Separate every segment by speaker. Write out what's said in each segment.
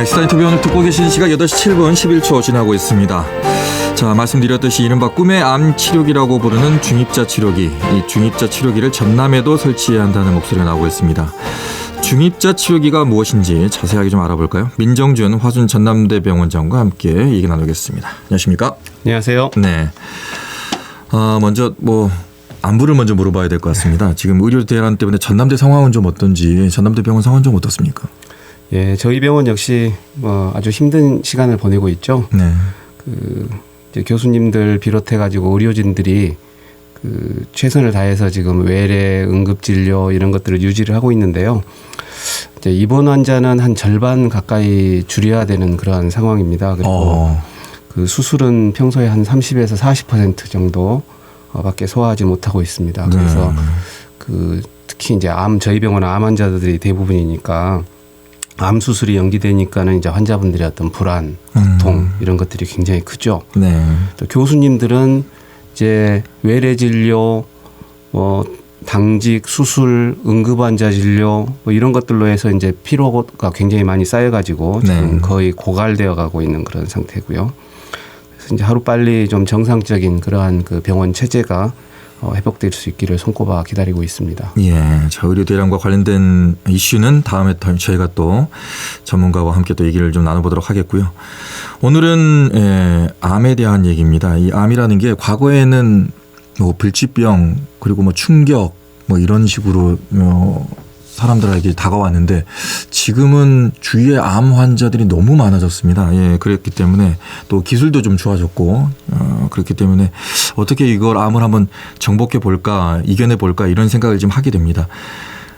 Speaker 1: 시사 인터뷰 오늘 듣고 계신 시각 8시 7분 11초 지나고 있습니다. 자, 말씀드렸듯이 이른바 꿈의 암 치료기라고 부르는 중입자 치료기. 이 중입자 치료기를 전남에도 설치해야 한다는 목소리가 나오고 있습니다. 중입자 치료기가 무엇인지 자세하게 좀 알아볼까요? 민정준 화순 전남대병원장과 함께 얘기 나누겠습니다. 안녕하십니까?
Speaker 2: 안녕하세요.
Speaker 1: 네. 먼저 안부를 먼저 물어봐야 될 것 같습니다. 지금 의료 대란 때문에 전남대 상황은 좀 어떤지, 전남대병원 상황은 좀 어떻습니까?
Speaker 2: 예, 저희 병원 역시 아주 힘든 시간을 보내고 있죠.
Speaker 1: 네.
Speaker 2: 이제 교수님들 비롯해가지고 의료진들이 최선을 다해서 지금 외래 응급 진료 이런 것들을 유지를 하고 있는데요. 이제 입원 환자는 한 절반 가까이 줄여야 되는 그러한 상황입니다. 그리고 수술은 평소에 한 30에서 40% 정도 밖에 소화하지 못하고 있습니다. 그래서 특히 이제 저희 병원은 암 환자들이 대부분이니까 암 수술이 연기되니까는 이제 환자분들의 어떤 불안, 고통 이런 것들이 굉장히 크죠.
Speaker 1: 네.
Speaker 2: 또 교수님들은 이제 외래 진료, 당직, 수술, 응급 환자 진료 이런 것들로 해서 이제 피로가 굉장히 많이 쌓여가지고 지금
Speaker 1: 네.
Speaker 2: 거의 고갈되어 가고 있는 그런 상태고요. 그래서 이제 하루 빨리 좀 정상적인 그러한 병원 체제가 회복될 수 있기를 손꼽아 기다리고 있습니다.
Speaker 1: 예, 자, 의료 대란과 관련된 이슈는 다음에 저희가 또 전문가와 함께 또 얘기를 좀 나눠보도록 하겠고요. 오늘은 암에 대한 얘기입니다. 이 암이라는 게 과거에는 불치병 그리고 충격 이런 식으로 사람들에게 다가왔는데 지금은 주위에 암 환자들이 너무 많아졌습니다. 예, 그랬기 때문에 또 기술도 좀 좋아졌고 그렇기 때문에 어떻게 이걸 암을 한번 정복해 볼까, 이겨내 볼까 이런 생각을 좀 하게 됩니다.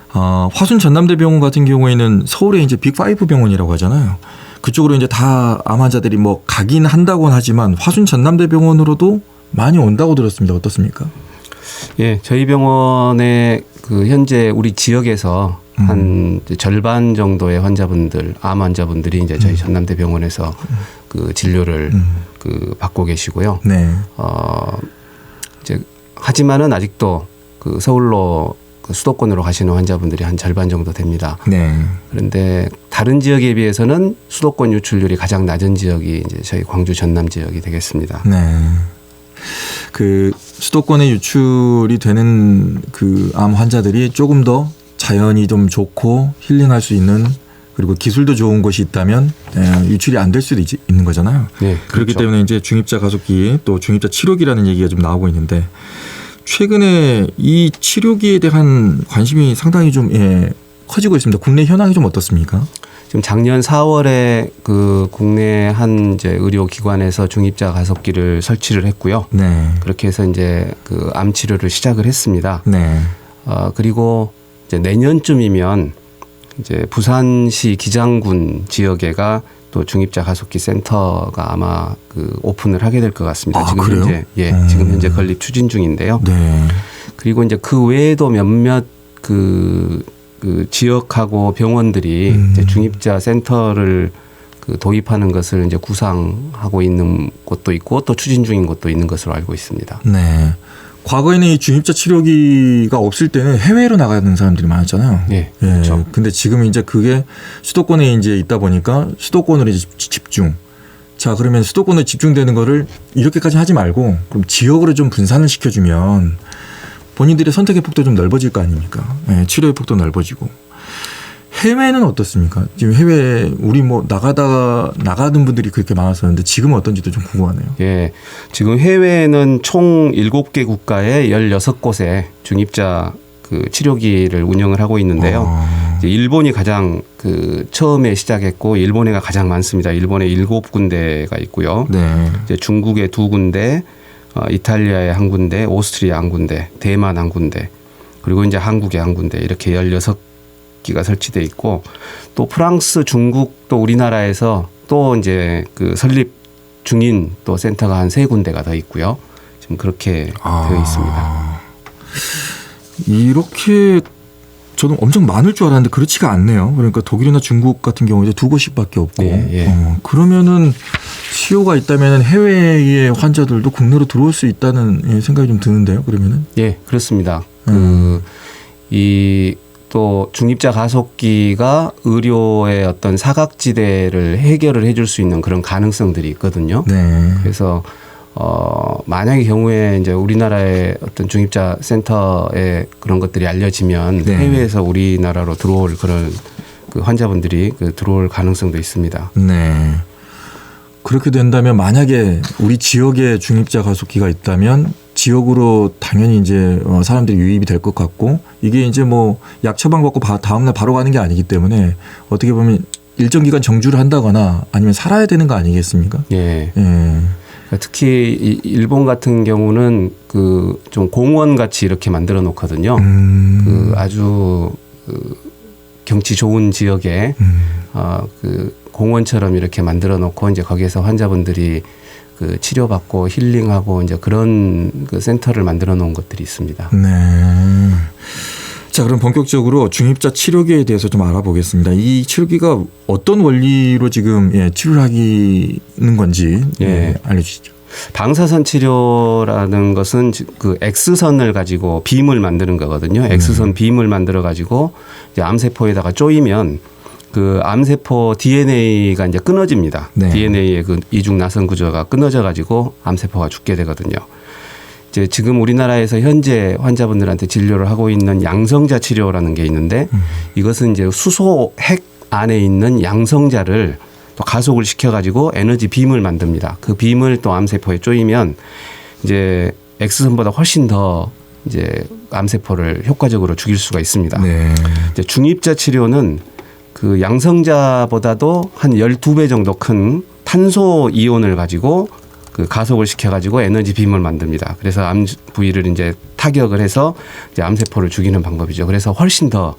Speaker 1: 화순 전남대병원 같은 경우에는 서울의 이제 빅5 병원이라고 하잖아요. 그쪽으로 이제 다 암 환자들이 가긴 한다고는 하지만 화순 전남대병원으로도 많이 온다고 들었습니다. 어떻습니까?
Speaker 2: 예, 저희 병원에 현재 우리 지역에서 한 절반 정도의 환자분들, 암 환자분들이 이제 저희 전남대병원에서 진료를 받고 계시고요.
Speaker 1: 네.
Speaker 2: 이제 하지만은 아직도 서울로 수도권으로 가시는 환자분들이 한 절반 정도 됩니다.
Speaker 1: 네.
Speaker 2: 그런데 다른 지역에 비해서는 수도권 유출률이 가장 낮은 지역이 이제 저희 광주 전남 지역이 되겠습니다.
Speaker 1: 네. 수도권에 유출이 되는 암 환자들이 조금 더 자연이 좀 좋고 힐링할 수 있는, 그리고 기술도 좋은 곳이 있다면 유출이 안 될 수도 있는 거잖아요.
Speaker 2: 네,
Speaker 1: 그렇기
Speaker 2: 그렇죠.
Speaker 1: 때문에 이제 중입자 가속기 또 중입자 치료기라는 얘기가 좀 나오고 있는데 최근에 이 치료기에 대한 관심이 상당히 좀 커지고 있습니다. 국내 현황이 좀 어떻습니까?
Speaker 2: 지금 작년 4월에 국내 한 이제 의료기관에서 중입자 가속기를 설치를 했고요.
Speaker 1: 네.
Speaker 2: 그렇게 해서 이제 암 치료를 시작을 했습니다.
Speaker 1: 네.
Speaker 2: 그리고 이제 내년쯤이면 이제 부산시 기장군 지역에가 또 중입자 가속기 센터가 아마 오픈을 하게 될 것 같습니다. 지금
Speaker 1: 그래요?
Speaker 2: 현재 지금 현재 건립 추진 중인데요.
Speaker 1: 네.
Speaker 2: 그리고 이제 그 외에도 몇몇 지역하고 병원들이 이제 중입자 센터를 도입하는 것을 이제 구상하고 있는 곳도 있고 또 추진 중인 곳도 있는 것으로 알고 있습니다.
Speaker 1: 네. 과거에는 이 중입자 치료기가 없을 때는 해외로 나가는 사람들이 많았잖아요.
Speaker 2: 네, 그렇죠.
Speaker 1: 근데 지금 이제 그게 수도권에 이제 있다 보니까 수도권으로 이제 집중. 자, 그러면 수도권으로 집중되는 거를 이렇게까지 하지 말고 그럼 지역으로 좀 분산을 시켜주면 본인들의 선택의 폭도 좀 넓어질 거 아닙니까? 네, 치료의 폭도 넓어지고. 해외는 어떻습니까? 지금 해외 우리 나가는 분들이 그렇게 많았었는데 지금은 어떤지도 좀 궁금하네요.
Speaker 2: 예. 지금 해외에는 총 7개 국가에 16곳에 중입자 치료기를 운영을 하고 있는데요. 이제 일본이 가장 처음에 시작했고 일본에가 가장 많습니다. 일본에 7군데가 있고요.
Speaker 1: 네.
Speaker 2: 이제 중국에 2군데, 이탈리아에 1군데, 오스트리아 1군데, 대만 1군데, 그리고 이제 한국에 1군데 이렇게 16기가 설치돼 있고 또 프랑스, 중국 또 우리나라에서 또 이제 설립 중인 또 센터가 한 3군데가 더 있고요. 지금 그렇게 되어 있습니다.
Speaker 1: 이렇게 저는 엄청 많을 줄 알았는데 그렇지가 않네요. 그러니까 독일이나 중국 같은 경우 이제 2곳씩밖에 없고. 그러면은 치료가 있다면 해외의 환자들도 국내로 들어올 수 있다는 생각이 좀 드는데요. 그러면은.
Speaker 2: 예, 그렇습니다. 이 또 중입자 가속기가 의료의 어떤 사각지대를 해결을 해줄 수 있는 그런 가능성들이 있거든요.
Speaker 1: 네.
Speaker 2: 그래서 만약의 경우에 이제 우리나라의 어떤 중입자 센터에 그런 것들이 알려지면
Speaker 1: 네.
Speaker 2: 해외에서 우리나라로 들어올 그런 그 환자분들이 들어올 가능성도 있습니다.
Speaker 1: 네. 그렇게 된다면 만약에 우리 지역에 중입자 가속기가 있다면 지역으로 당연히 이제 사람들이 유입이 될 것 같고 이게 이제 뭐 약 처방받고 다음날 바로 가는 게 아니기 때문에 어떻게 보면 일정 기간 정주를 한다거나 아니면 살아야 되는 거 아니겠습니까?
Speaker 2: 예.
Speaker 1: 예.
Speaker 2: 특히 일본 같은 경우는 그 좀 공원 같이 이렇게 만들어 놓거든요. 그 아주 경치 좋은 지역에 그 공원처럼 이렇게 만들어 놓고 이제 거기에서 환자분들이 그 치료받고 힐링하고 이제 그런 그 센터를 만들어 놓은 것들이 있습니다.
Speaker 1: 네. 자, 그럼 본격적으로 중입자 치료기에 대해서 좀 알아보겠습니다. 이 치료기가 어떤 원리로 지금 치료를 하기는 건지 알려주시죠.
Speaker 2: 방사선 치료라는 것은 그 X선을 가지고 빔을 만드는 거거든요. X선 빔을 만들어 가지고 이제 암세포에다가 쪼이면 그 암세포 DNA가 이제 끊어집니다.
Speaker 1: 네.
Speaker 2: DNA의 그 이중 나선 구조가 끊어져 가지고 암세포가 죽게 되거든요. 이제 지금 우리나라에서 현재 환자분들한테 진료를 하고 있는 양성자 치료라는 게 있는데 이것은 이제 수소 핵 안에 있는 양성자를 또 가속을 시켜가지고 에너지 빔을 만듭니다. 그 빔을 또 암세포에 쪼이면 이제 X선보다 훨씬 더 이제 암세포를 효과적으로 죽일 수가 있습니다.
Speaker 1: 네.
Speaker 2: 이제 중입자 치료는 그 양성자보다도 한 12배 정도 큰 탄소 이온을 가지고 그 가속을 시켜가지고 에너지 빔을 만듭니다. 그래서 암 부위를 이제 타격을 해서 이제 암세포를 죽이는 방법이죠. 그래서 훨씬 더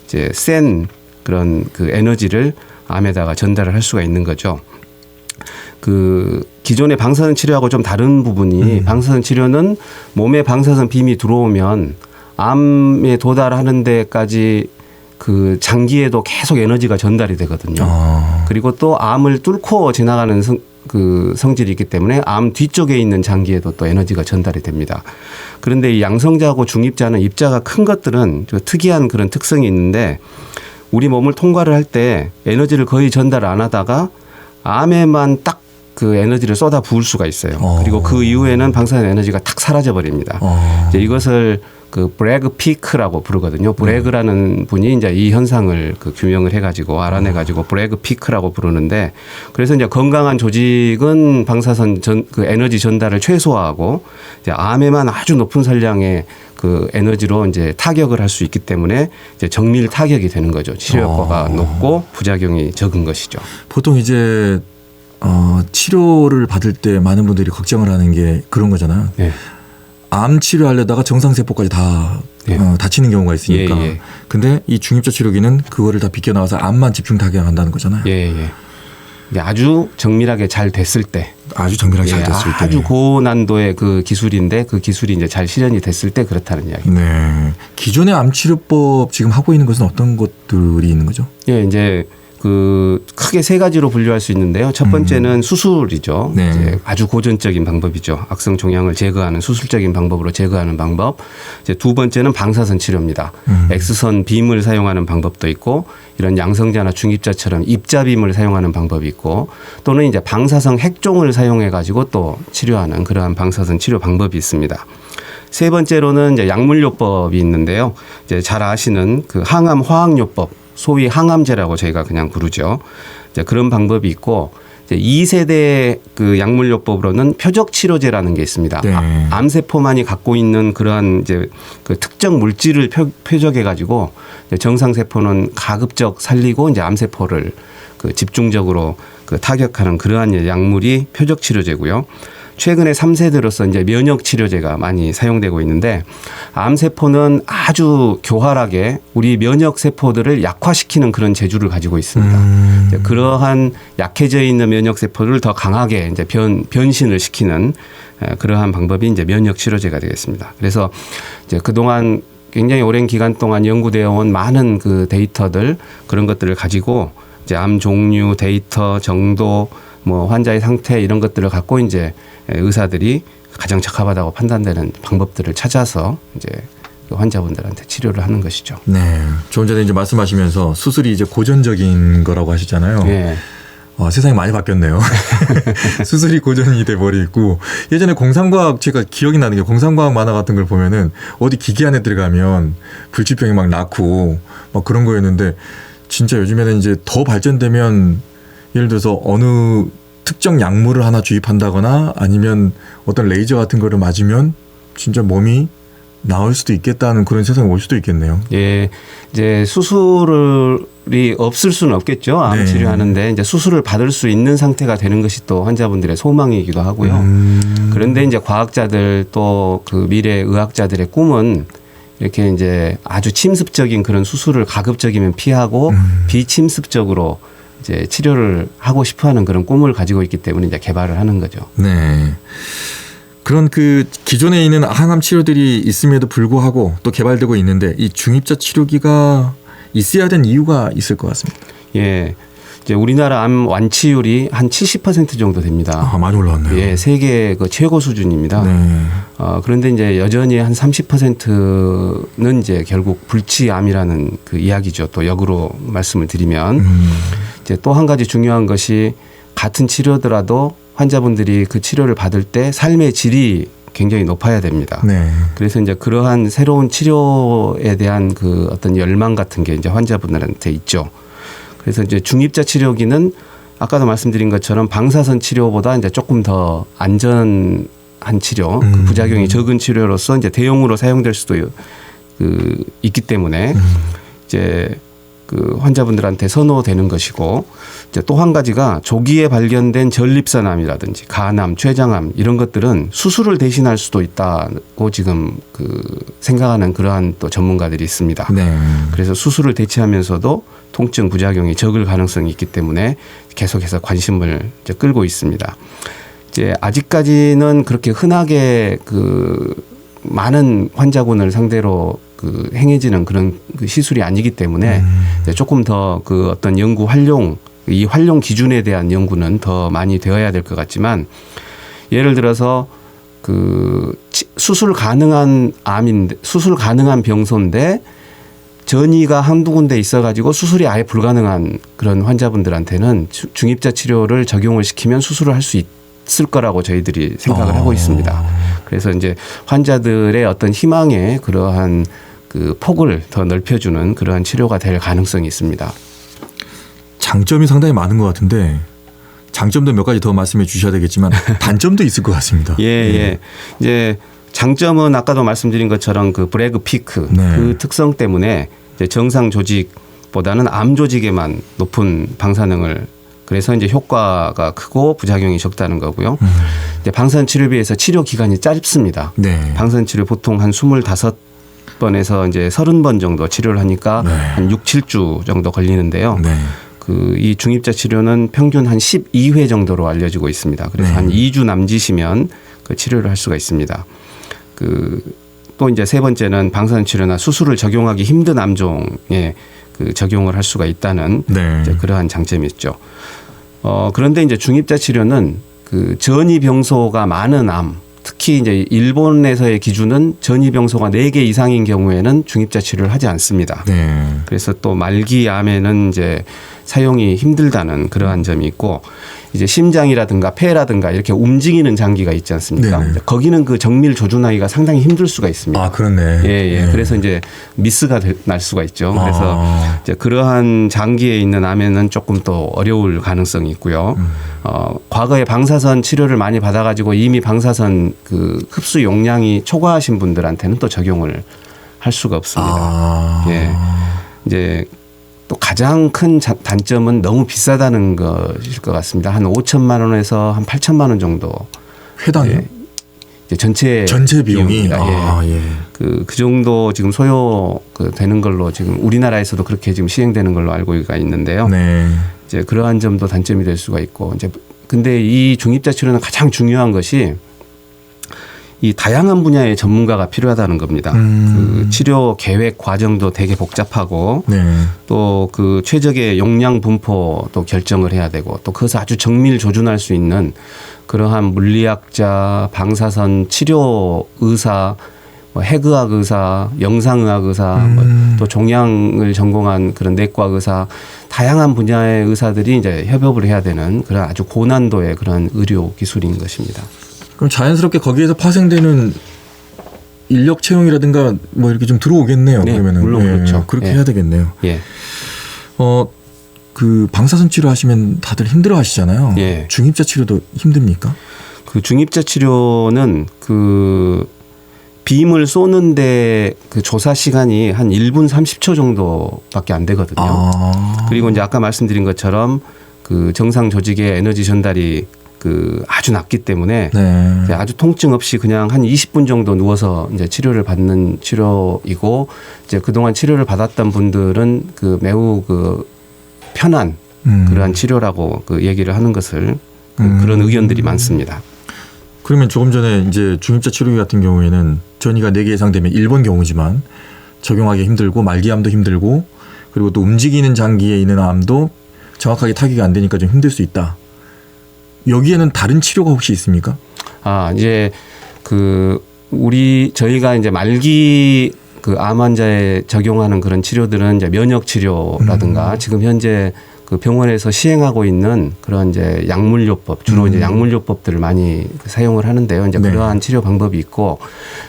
Speaker 2: 이제 센 그런 그 에너지를 암에다가 전달을 할 수가 있는 거죠. 그 기존의 방사선 치료하고 좀 다른 부분이 방사선 치료는 몸에 방사선 빔이 들어오면 암에 도달하는 데까지 그 장기에도 계속 에너지가 전달이 되거든요. 그리고 또 암을 뚫고 지나가는 그 성질이 있기 때문에 암 뒤쪽에 있는 장기에도 또 에너지가 전달이 됩니다. 그런데 이 양성자하고 중입자는 입자가 큰 것들은 좀 특이한 그런 특성이 있는데 우리 몸을 통과를 할 때 에너지를 거의 전달 안 하다가 암에만 딱 그 에너지를 쏟아 부을 수가 있어요. 그리고 그 이후에는 방사선 에너지가 탁 사라져 버립니다. 이제 이것을 그 브래그 피크라고 부르거든요. 브래그라는 분이 이제 이 현상을 그 규명을 해가지고 알아내가지고 브래그 피크라고 부르는데 그래서 이제 건강한 조직은 방사선 그 에너지 전달을 최소화하고 이제 암에만 아주 높은 선량의 그 에너지로 이제 타격을 할 수 있기 때문에 이제 정밀 타격이 되는 거죠. 치료 효과가 높고 부작용이 적은 것이죠.
Speaker 1: 보통 이제 치료를 받을 때 많은 분들이 걱정을 하는 게 그런 거잖아요.
Speaker 2: 네.
Speaker 1: 암 치료하려다가 정상세포까지 다 다치는 경우가 있으니까. 근데 이 중입자 치료기는 그거를 다 비껴나와서 암만 집중 타격한다는 거잖아요.
Speaker 2: 아주 정밀하게 잘 됐을 때.
Speaker 1: 아주 정밀하게 잘 됐을 때.
Speaker 2: 아주 고난도의 그 기술인데 그 기술이 이제 잘 실현이 됐을 때 그렇다는 이야기입니다.
Speaker 1: 네. 기존의 암 치료법 지금 하고 있는 것은 어떤 것들이 있는 거죠?
Speaker 2: 이제 그 크게 세 가지로 분류할 수 있는데요. 첫 번째는 수술이죠.
Speaker 1: 네.
Speaker 2: 이제 아주 고전적인 방법이죠. 악성 종양을 제거하는 수술적인 방법으로 제거하는 방법. 이제 두 번째는 방사선 치료입니다. X선 빔을 사용하는 방법도 있고 이런 양성자나 중입자처럼 입자빔을 사용하는 방법이 있고 또는 이제 방사선 핵종을 사용해 가지고 또 치료하는 그러한 방사선 치료 방법이 있습니다. 세 번째로는 이제 약물요법이 있는데요. 이제 잘 아시는 그 항암 화학요법, 소위 항암제라고 저희가 그냥 부르죠. 이제 그런 방법이 있고 이제 2세대 그 약물요법으로는 표적치료제라는 게 있습니다.
Speaker 1: 네.
Speaker 2: 암세포만이 갖고 있는 그러한 이제 그 특정 물질을 표적해 가지고 정상세포는 가급적 살리고 이제 암세포를 그 집중적으로 그 타격하는 그러한 약물이 표적치료제고요. 최근에 3세대로서 이제 면역 치료제가 많이 사용되고 있는데 암세포는 아주 교활하게 우리 면역 세포들을 약화시키는 그런 재주를 가지고 있습니다. 그러한 약해져 있는 면역 세포를 더 강하게 이제 변신을 시키는 그러한 방법이 이제 면역 치료제가 되겠습니다. 그래서 이제 그동안 굉장히 오랜 기간 동안 연구되어 온 많은 그 데이터들 그런 것들을 가지고 이제 암 종류, 데이터, 정도, 뭐 환자의 상태 이런 것들을 갖고 이제 의사들이 가장 적합하다고 판단되는 방법들을 찾아서 이제 그 환자분들한테 치료를 하는 것이죠.
Speaker 1: 네. 조금 전에 이제 말씀하시면서 수술이 이제 고전적인 거라고 하시잖아요.
Speaker 2: 예.
Speaker 1: 세상이 많이 바뀌었네요. 수술이 고전이 돼버리고 예전에 공상과학 제가 기억이 나는 게 공상과학 만화 같은 걸 보면은 어디 기계 안에 들어가면 불치병이 막 낳고 막 그런 거였는데 진짜 요즘에는 이제 더 발전되면 예를 들어서 어느 특정 약물을 하나 주입한다거나 아니면 어떤 레이저 같은 거를 맞으면 진짜 몸이 나을 수도 있겠다는 그런 세상이 올 수도 있겠네요.
Speaker 2: 예, 이제 수술이 없을 수는 없겠죠. 암
Speaker 1: 네.
Speaker 2: 치료하는데 이제 수술을 받을 수 있는 상태가 되는 것이 또 환자분들의 소망이기도 하고요. 그런데 이제 과학자들 또 그 미래 의학자들의 꿈은 이렇게 이제 아주 침습적인 그런 수술을 가급적이면 피하고 비침습적으로 이제 치료를 하고 싶어하는 그런 꿈을 가지고 있기 때문에 이제 개발을 하는 거죠.
Speaker 1: 네. 그런 그 기존에 있는 항암 치료들이 있음에도 불구하고 또 개발되고 있는데 이 중입자 치료기가 있어야 된 이유가 있을 것 같습니다.
Speaker 2: 예. 이제 우리나라 암 완치율이 한 70% 정도 됩니다.
Speaker 1: 많이 올라왔네요.
Speaker 2: 예, 세계 그 최고 수준입니다.
Speaker 1: 네.
Speaker 2: 그런데 이제 여전히 한 30%는 이제 결국 불치암이라는 그 이야기죠. 또 역으로 말씀을 드리면 이제 또 한 가지 중요한 것이 같은 치료더라도 환자분들이 그 치료를 받을 때 삶의 질이 굉장히 높아야 됩니다.
Speaker 1: 네.
Speaker 2: 그래서 이제 그러한 새로운 치료에 대한 그 어떤 열망 같은 게 이제 환자분들한테 있죠. 그래서 이제 중입자 치료기는 아까도 말씀드린 것처럼 방사선 치료보다 이제 조금 더 안전한 치료, 그 부작용이 적은 치료로서 이제 대용으로 사용될 수도 있기 때문에 이제 그 환자분들한테 선호되는 것이고 이제 또 한 가지가 조기에 발견된 전립선암이라든지 간암, 췌장암 이런 것들은 수술을 대신할 수도 있다고 지금 그 생각하는 그러한 또 전문가들이 있습니다.
Speaker 1: 네.
Speaker 2: 그래서 수술을 대체하면서도 통증 부작용이 적을 가능성이 있기 때문에 계속해서 관심을 이제 끌고 있습니다. 이제 아직까지는 그렇게 흔하게 그 많은 환자군을 상대로 그 행해지는 그런 그 시술이 아니기 때문에 이제 조금 더 그 어떤 연구 활용, 이 활용 기준에 대한 연구는 더 많이 되어야 될 것 같지만 예를 들어서 그 수술 가능한 암인데 수술 가능한 병소인데 전이가 한두 군데 있어가지고 수술이 아예 불가능한 그런 환자분들한테는 중입자 치료를 적용을 시키면 수술을 할 수 있을 거라고 저희들이 생각을 하고 있습니다. 그래서 이제 환자들의 어떤 희망의 그러한 그 폭을 더 넓혀주는 그러한 치료가 될 가능성이 있습니다.
Speaker 1: 장점이 상당히 많은 것 같은데 장점도 몇 가지 더 말씀해 주셔야 되겠지만 단점도 있을 것 같습니다.
Speaker 2: 예. 이제 장점은 아까도 말씀드린 것처럼 그 브래그 피크
Speaker 1: 네.
Speaker 2: 그 특성 때문에 이제 정상 조직보다는 암 조직에만 높은 방사능을 그래서 이제 효과가 크고 부작용이 적다는 거고요. 이제 방사선 치료에 비해서 치료 기간이 짧습니다.
Speaker 1: 네.
Speaker 2: 방사선 치료 보통 한 25번에서 이제 30번 정도 치료를 하니까
Speaker 1: 네.
Speaker 2: 한 6, 7주 정도 걸리는데요.
Speaker 1: 네.
Speaker 2: 그 이 중입자 치료는 평균 한 12회 정도로 알려지고 있습니다. 그래서
Speaker 1: 네.
Speaker 2: 한 2주 남짓이면 그 치료를 할 수가 있습니다. 또 이제 세 번째는 방사선 치료나 수술을 적용하기 힘든 암종에 그 적용을 할 수가 있다는
Speaker 1: 네.
Speaker 2: 이제 그러한 장점이 있죠. 그런데 이제 중입자 치료는 그 전이병소가 많은 암, 특히 이제 일본에서의 기준은 전이병소가 4개 이상인 경우에는 중입자 치료를 하지 않습니다.
Speaker 1: 네.
Speaker 2: 그래서 또 말기 암에는 이제 사용이 힘들다는 그러한 점이 있고 이제 심장이라든가 폐라든가 이렇게 움직이는 장기가 있지 않습니까?
Speaker 1: 네네.
Speaker 2: 거기는 그 정밀 조준하기가 상당히 힘들 수가 있습니다.
Speaker 1: 아, 그렇네.
Speaker 2: 예.
Speaker 1: 네.
Speaker 2: 그래서 이제 미스가 날 수가 있죠. 그래서 이제 그러한 장기에 있는 암에는 조금 더 어려울 가능성이 있고요. 과거에 방사선 치료를 많이 받아가지고 이미 방사선 그 흡수 용량이 초과하신 분들한테는 또 적용을 할 수가 없습니다. 예. 이제 또 가장 큰 단점은 너무 비싸다는 것일 것 같습니다. 한 5천만 원에서 한 8천만 원 정도.
Speaker 1: 회당이요?
Speaker 2: 예. 이제 전체
Speaker 1: 비용이.
Speaker 2: 비용입니다.
Speaker 1: 예.
Speaker 2: 그 정도 지금 소요 되는 걸로 지금 우리나라에서도 그렇게 지금 시행되는 걸로 알고가 있는데요.
Speaker 1: 네.
Speaker 2: 이제 그러한 점도 단점이 될 수가 있고 이제 근데 이 중입자 치료는 가장 중요한 것이 이 다양한 분야의 전문가가 필요하다는 겁니다. 그 치료 계획 과정도 되게 복잡하고
Speaker 1: 네.
Speaker 2: 또 그 최적의 용량 분포도 결정을 해야 되고 또 그것을 아주 정밀 조준할 수 있는 그러한 물리학자, 방사선 치료 의사 뭐 해그학 의사, 영상의학 의사, 또 종양을 전공한 그런 내과 의사, 다양한 분야의 의사들이 이제 협업을 해야 되는 그런 아주 고난도의 그런 의료 기술인 것입니다.
Speaker 1: 그럼 자연스럽게 거기에서 파생되는 인력 채용이라든가 뭐 이렇게 좀 들어오겠네요.
Speaker 2: 네,
Speaker 1: 그러면은
Speaker 2: 물론 그렇죠.
Speaker 1: 그렇게
Speaker 2: 예.
Speaker 1: 해야 되겠네요.
Speaker 2: 예.
Speaker 1: 그 방사선 치료하시면 다들 힘들어하시잖아요.
Speaker 2: 예.
Speaker 1: 중입자 치료도 힘듭니까?
Speaker 2: 그 중입자 치료는 그 빔을 쏘는데 그 조사 시간이 한 1분 30초 정도밖에 안 되거든요. 그리고 이제 아까 말씀드린 것처럼 그 정상 조직의 에너지 전달이 그 아주 낮기 때문에
Speaker 1: 네.
Speaker 2: 이제 아주 통증 없이 그냥 한 20분 정도 누워서 이제 치료를 받는 치료이고, 이제 그동안 치료를 받았던 분들은 그 매우 그 편한 그러한 치료라고 그 얘기를 하는 것을 그런 의견들이 많습니다.
Speaker 1: 그러면 조금 전에 이제 중입자 치료기 같은 경우에는 전이가 4개 예상되면 1번 경우지만 적용하기 힘들고 말기암도 힘들고 그리고 또 움직이는 장기에 있는 암도 정확하게 타격이 안 되니까 좀 힘들 수 있다. 여기에는 다른 치료가 혹시 있습니까?
Speaker 2: 이제 그 저희가 이제 말기 그 암 환자에 적용하는 그런 치료들은 이제 면역 치료라든가 지금 현재 그 병원에서 시행하고 있는 그런 이제 약물요법, 주로 이제 약물요법들을 많이 사용을 하는데요. 이제
Speaker 1: 네.
Speaker 2: 그러한 치료 방법이 있고,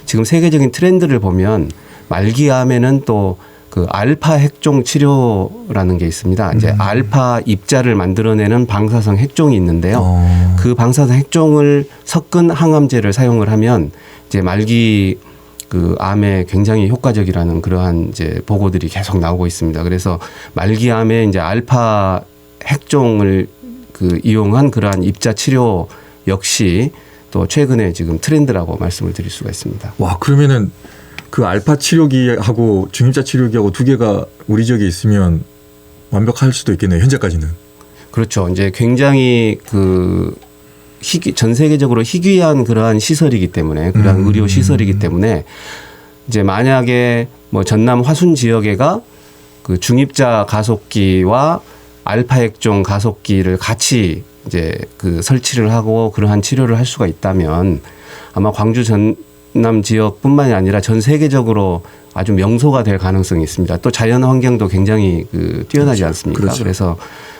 Speaker 2: 지금 세계적인 트렌드를 보면 말기암에는 또 그 알파 핵종 치료라는 게 있습니다. 이제 알파 입자를 만들어내는 방사성 핵종이 있는데요. 그 방사성 핵종을 섞은 항암제를 사용을 하면 이제 말기 그 암에 굉장히 효과적이라는 그러한 이제 보고들이 계속 나오고 있습니다. 그래서 말기암에 이제 알파 핵종을 그 이용한 그러한 입자 치료 역시 또 최근에 지금 트렌드라고 말씀을 드릴 수가 있습니다.
Speaker 1: 와, 그러면은 그 알파 치료기하고 중입자 치료기하고 두 개가 우리 지역에 있으면 완벽할 수도 있겠네요. 현재까지는.
Speaker 2: 그렇죠. 이제 굉장히 그 전 세계적으로 희귀한 그러한 시설이기 때문에, 그러한 의료 시설이기 때문에 이제 만약에 뭐 전남 화순 지역에가 그 중입자 가속기와 알파 핵종 가속기를 같이 이제 그 설치를 하고 그러한 치료를 할 수가 있다면 아마 광주 전남 지역뿐만이 아니라 전 세계적으로 아주 명소가 될 가능성이 있습니다. 또 자연 환경도 굉장히 그 뛰어나지 않습니까?
Speaker 1: 그렇죠.
Speaker 2: 그래서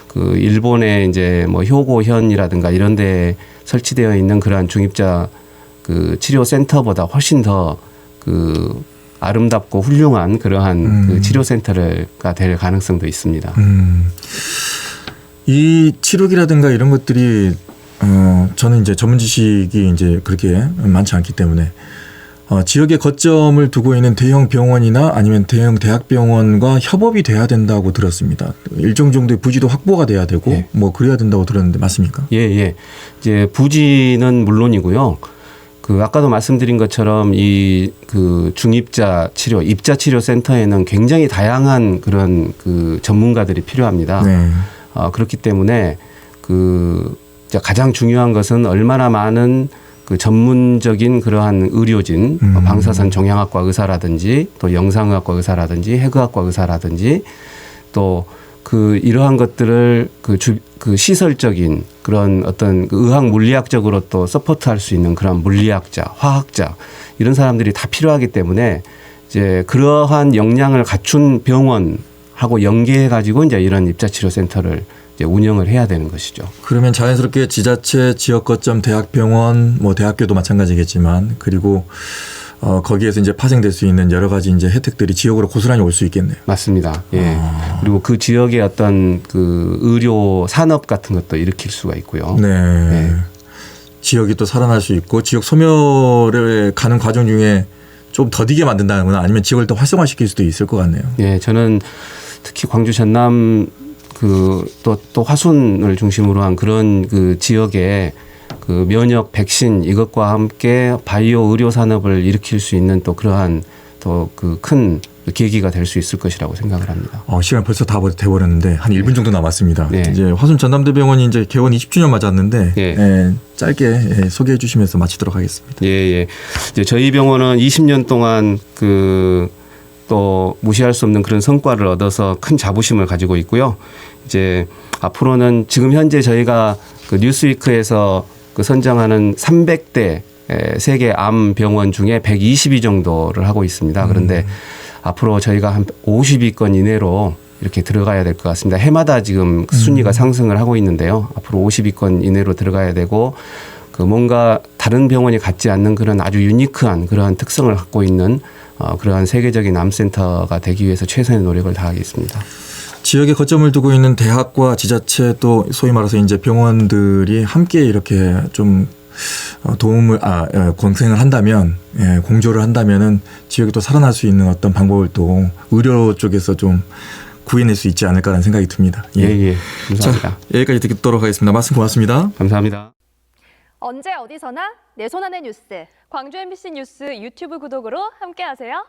Speaker 2: 그 일본의 이제 뭐 효고현이라든가 이런 데 설치되어 있는 그러한 중입자 그 치료 센터보다 훨씬 더 그 아름답고 훌륭한 그러한 그 치료 센터가 될 가능성도 있습니다.
Speaker 1: 이 치료기라든가 이런 것들이 저는 이제 전문 지식이 이제 그렇게 많지 않기 때문에 지역에 거점을 두고 있는 대형 병원이나 아니면 대형 대학병원과 협업이 돼야 된다고 들었습니다. 일정 정도의 부지도 확보가 돼야 되고
Speaker 2: 예.
Speaker 1: 뭐 그래야 된다고 들었는데 맞습니까?
Speaker 2: 예. 이제 부지는 물론이고요. 그 아까도 말씀드린 것처럼 이 그 중입자 치료, 입자 치료 센터에는 굉장히 다양한 그런 그 전문가들이 필요합니다.
Speaker 1: 네.
Speaker 2: 그렇기 때문에 그 가장 중요한 것은 얼마나 많은 그 전문적인 그러한 의료진, 방사선 종양학과 의사라든지 또 영상의학과 의사라든지 해그학과 의사라든지 또 그 이러한 것들을 그 시설적인 그런 어떤 그 의학 물리학적으로 또 서포트할 수 있는 그런 물리학자, 화학자 이런 사람들이 다 필요하기 때문에 이제 그러한 역량을 갖춘 병원하고 연계해 가지고 이제 이런 입자치료 센터를 이제 운영을 해야 되는 것이죠.
Speaker 1: 그러면 자연스럽게 지자체, 지역 거점, 대학병원, 뭐 대학교도 마찬가지겠지만 그리고 거기에서 이제 파생될 수 있는 여러 가지 이제 혜택들이 지역으로 고스란히 올 수 있겠네요.
Speaker 2: 맞습니다. 예. 그리고 그 지역의 어떤 그 의료 산업 같은 것도 일으킬 수가 있고요.
Speaker 1: 네.
Speaker 2: 네.
Speaker 1: 지역이 또 살아날 수 있고 지역 소멸에 가는 과정 중에 좀 더디게 만든다거나 아니면 지역을 더 활성화시킬 수도 있을 것 같네요.
Speaker 2: 예. 저는 특히 광주 전남 또 화순을 중심으로 한 그런 그 지역에 그 면역 백신 이것과 함께 바이오 의료 산업을 일으킬 수 있는 또 그러한 또 그 큰 계기가 될 수 있을 것이라고 생각을 합니다.
Speaker 1: 시간 벌써 다 돼버렸는데 한 1분 정도 남았습니다.
Speaker 2: 네.
Speaker 1: 이제 화순 전남대병원이 이제 개원 20주년 맞았는데
Speaker 2: 예.
Speaker 1: 짧게 소개해 주시면서 마치도록 하겠습니다.
Speaker 2: 예. 이제 저희 병원은 20년 동안 또 무시할 수 없는 그런 성과를 얻어서 큰 자부심을 가지고 있고요. 이제 앞으로는 지금 현재 저희가 그 뉴스위크에서 그 선정하는 300대 세계 암 병원 중에 120위 정도를 하고 있습니다. 그런데 앞으로 저희가 한 50위권 이내로 이렇게 들어가야 될 것 같습니다. 해마다 지금 순위가 상승을 하고 있는데요. 앞으로 50위권 이내로 들어가야 되고 그 뭔가 다른 병원이 갖지 않는 그런 아주 유니크한 그러한 특성을 갖고 있는 그러한 세계적인 암센터가 되기 위해서 최선의 노력을 다하겠습니다.
Speaker 1: 지역에 거점을 두고 있는 대학과 지자체 또 소위 말해서 이제 병원들이 함께 이렇게 좀 도움을 공생을 한다면 공조를 한다면은 지역이 또 살아날 수 있는 어떤 방법을 또 의료 쪽에서 좀 구해낼 수 있지 않을까라는 생각이 듭니다.
Speaker 2: 예, 감사합니다.
Speaker 1: 자, 여기까지 듣도록 하겠습니다. 말씀 고맙습니다.
Speaker 2: 감사합니다.
Speaker 3: 언제 어디서나 내 손 안의 뉴스.
Speaker 4: 광주 MBC 뉴스 유튜브 구독으로 함께하세요.